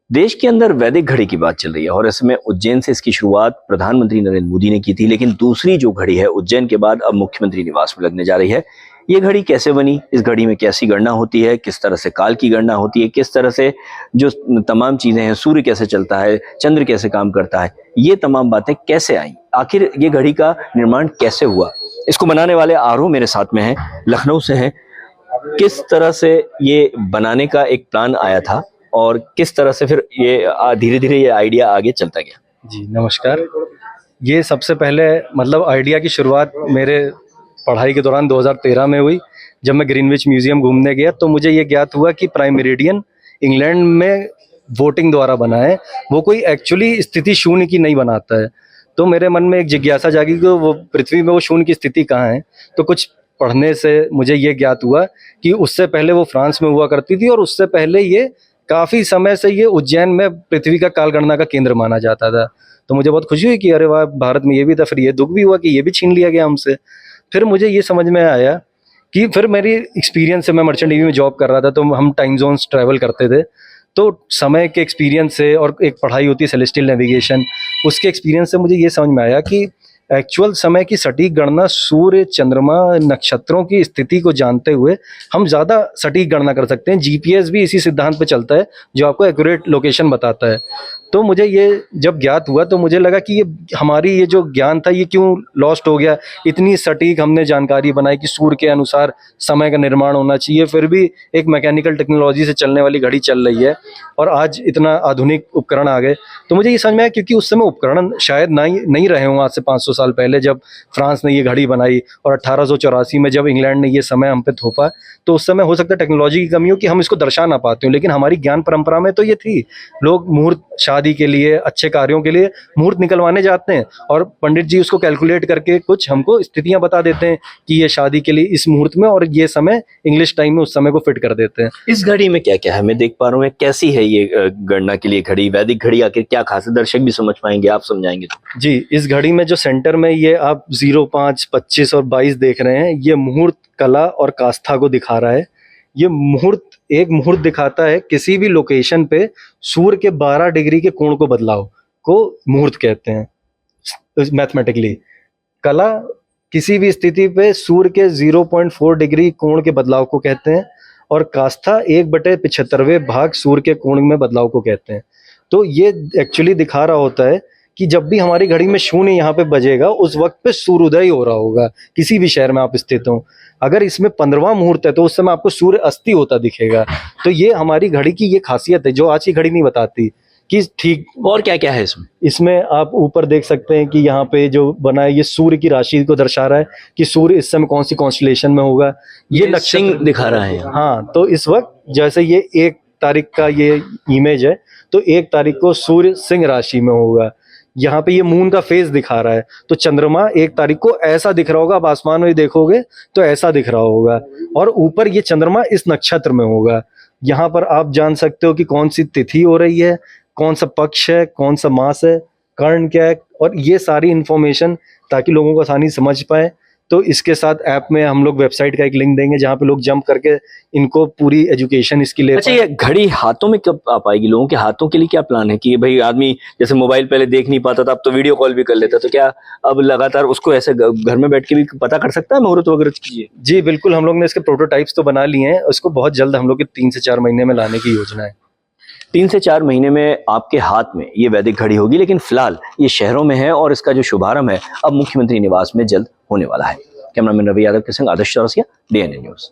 देश के अंदर वैदिक घड़ी की बात चल रही है और इसमें उज्जैन से इसकी शुरुआत प्रधानमंत्री नरेंद्र मोदी ने की थी, लेकिन दूसरी जो घड़ी है उज्जैन के बाद अब मुख्यमंत्री निवास में लगने जा रही है। ये घड़ी कैसे बनी, इस घड़ी में कैसी गणना होती है, किस तरह से काल की गणना होती है, किस तरह से जो तमाम चीजें हैं, सूर्य कैसे चलता है, चंद्र कैसे काम करता है, ये तमाम बातें कैसे आई, आखिर ये घड़ी का निर्माण कैसे हुआ, इसको बनाने वाले आरोह मेरे साथ में हैं, लखनऊ से हैं। किस तरह से ये बनाने का एक प्लान आया था और किस तरह से फिर ये धीरे धीरे ये आइडिया आगे चलता गया? जी नमस्कार। ये सबसे पहले मतलब आइडिया की शुरुआत मेरे पढ़ाई के दौरान 2013 में हुई। जब मैं ग्रीनविच म्यूजियम घूमने गया तो मुझे ये ज्ञात हुआ कि प्राइम मेरिडियन इंग्लैंड में वोटिंग द्वारा बना है, वो कोई एक्चुअली स्थिति शून्य की नहीं बनाता है। तो मेरे मन में एक जिज्ञासा जागी कि वो पृथ्वी में वो शून्य की स्थिति कहाँ है। तो कुछ पढ़ने से मुझे ये ज्ञात हुआ कि उससे पहले वो फ्रांस में हुआ करती थी और उससे पहले ये काफ़ी समय से ये उज्जैन में पृथ्वी का कालगणना का केंद्र माना जाता था। तो मुझे बहुत खुशी हुई कि अरे वाह, भारत में ये भी था। फिर ये दुख भी हुआ कि ये भी छीन लिया गया हमसे। फिर मुझे ये समझ में आया कि फिर मेरी एक्सपीरियंस से, मैं मर्चेंट नेवी में जॉब कर रहा था तो हम टाइम जोन्स ट्रैवल करते थे। तो समय के एक्सपीरियंस से और एक पढ़ाई होती है सेलेस्टियल नेविगेशन, उसके एक्सपीरियंस से मुझे ये समझ में आया कि एक्चुअल समय की सटीक गणना सूर्य, चंद्रमा, नक्षत्रों की स्थिति को जानते हुए हम ज़्यादा सटीक गणना कर सकते हैं। जीपीएस भी इसी सिद्धांत पे चलता है जो आपको एक्यूरेट लोकेशन बताता है। तो मुझे ये जब ज्ञात हुआ तो मुझे लगा कि ये हमारी ये जो ज्ञान था ये क्यों लॉस्ट हो गया। इतनी सटीक हमने जानकारी बनाई कि सूर्य के अनुसार समय का निर्माण होना चाहिए, फिर भी एक मैकेनिकल टेक्नोलॉजी से चलने वाली घड़ी चल रही है और आज इतना आधुनिक उपकरण आ गए। तो मुझे ये समझ में आया क्योंकि उस समय उपकरण शायद नहीं रहे हों। आज से 500 साल पहले जब फ्रांस ने ये घड़ी बनाई और 1884 में जब इंग्लैंड ने ये समय हम पे थोपा, तो उस समय हो सकता है टेक्नोलॉजी की कमी हो कि हम इसको दर्शा ना पाते हो, लेकिन हमारी ज्ञान परंपरा में तो ये थी। लोग मुहूर्त, शादी के लिए, अच्छे कार्यों के लिए मुहूर्त निकलवाने जाते हैं और पंडित जी उसको कैलकुलेट करके कुछ हमको स्थितियां बता देते हैं कि ये शादी के लिए इस मुहूर्त में और ये समय इंग्लिश टाइम में उस समय को फिट कर देते हैं। इस घड़ी में क्या क्या है, मैं देख पा रहा हूँ, कैसी है ये गणना के लिए घड़ी, वैदिक घड़ी, आखिर क्या खास है, दर्शक भी समझ पाएंगे, आप समझाएंगे तो? जी, इस घड़ी में जो सेंटर में ये आप 0, 5, 25 और 22 देख रहे हैं, ये मुहूर्त, कला और कास्था को दिखा रहा है। ये मुहूर्त, एक मुहूर्त दिखाता है किसी भी लोकेशन पे सूर्य के 12 डिग्री के कोण को बदलाव को मुहूर्त कहते हैं मैथमेटिकली। कला किसी भी स्थिति पे सूर्य के 0.4 डिग्री कोण के बदलाव को कहते हैं और कास्था 1/75वें भाग सूर्य के कोण में बदलाव को कहते हैं। तो ये एक्चुअली दिखा रहा होता है कि जब भी हमारी घड़ी में शून्य यहाँ पे बजेगा उस वक्त पे सूर्योदय हो रहा होगा, किसी भी शहर में आप स्थित हो। अगर इसमें 15वां मुहूर्त है तो उस समय आपको सूर्य अस्त होता दिखेगा। तो ये हमारी घड़ी की ये खासियत है जो आज की घड़ी नहीं बताती कि ठीक। और क्या क्या है इसमें आप ऊपर देख सकते हैं कि यहाँ पे जो बना है ये सूर्य की राशि को दर्शा रहा है कि सूर्य इस समय कौन सी कॉन्स्टलेशन में होगा। ये नक्षत्र दिखा रहा है। हाँ, तो इस वक्त जैसे ये 1 तारीख का ये इमेज है तो 1 तारीख को सूर्य सिंह राशि में होगा। यहाँ पे ये मून का फेज दिखा रहा है तो चंद्रमा 1 तारीख को ऐसा दिख रहा होगा, आप आसमान में देखोगे तो ऐसा दिख रहा होगा और ऊपर ये चंद्रमा इस नक्षत्र में होगा। यहाँ पर आप जान सकते हो कि कौन सी तिथि हो रही है, कौन सा पक्ष है, कौन सा मास है, कर्ण क्या है, और ये सारी इंफॉर्मेशन ताकि लोगों को आसानी समझ पाए। तो इसके साथ ऐप में हम लोग वेबसाइट का एक लिंक देंगे जहाँ पे लोग जंप करके इनको पूरी एजुकेशन इसकी ले। अच्छा, ये घड़ी हाथों में कब आ पाएगी? लोगों के हाथों के लिए क्या प्लान है कि भाई आदमी जैसे मोबाइल पहले देख नहीं पाता था, अब तो वीडियो कॉल भी कर लेता, तो क्या अब लगातार उसको ऐसे घर में बैठ के भी पता कर सकता है मुहूर्त वगैरह की? जी बिल्कुल, हम लोग ने इसके प्रोटोटाइप्स तो बना लिए हैं, उसको बहुत जल्द हम लोग के 3 से 4 महीने में लाने की योजना है। 3 से 4 महीने में आपके हाथ में ये वैदिक घड़ी होगी, लेकिन फिलहाल ये शहरों में है और इसका जो शुभारंभ है अब मुख्यमंत्री निवास में जल्द होने वाला है। कैमरामैन रवि यादव के संग आदर्श चौरसिया, डीएनए न्यूज।